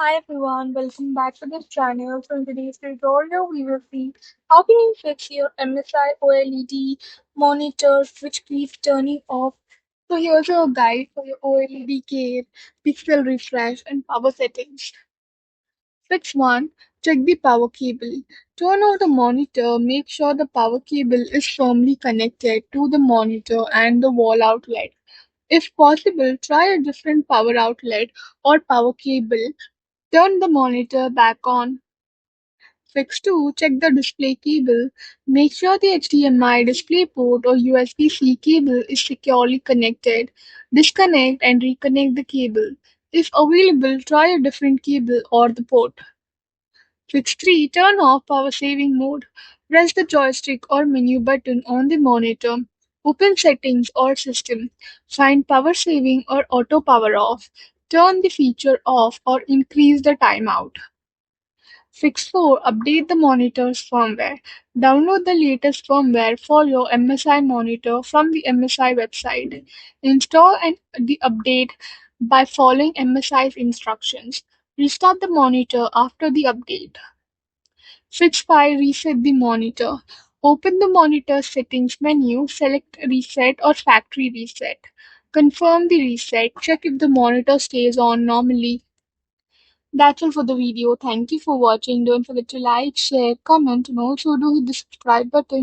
Hi everyone, welcome back to this channel. So in today's tutorial, we will see how can you fix your MSI OLED monitors which keeps turning off. So here's a guide for your OLED care, pixel refresh and power settings. Fix 1. Check the power cable. Turn on the monitor, make sure the power cable is firmly connected to the monitor and the wall outlet. If possible, try a different power outlet or power cable. Turn the monitor back on. Fix 2. Check the display cable. Make sure the HDMI DisplayPort or USB-C cable is securely connected. Disconnect and reconnect the cable. If available, try a different cable or the port. Fix 3. Turn off power saving mode. Press the joystick or menu button on the monitor. Open settings or system. Find power saving or auto power off. Turn the feature off or increase the timeout. Fix 4. Update the monitor's firmware. Download the latest firmware for your MSI monitor from the MSI website. Install the update by following MSI's instructions. Restart the monitor after the update. Fix 5. Reset the monitor. Open the monitor settings menu, select Reset or Factory Reset. Confirm the reset. Check if the monitor stays on normally. That's all for the video. Thank you for watching. Don't forget to like, share, comment, and also do hit the subscribe button.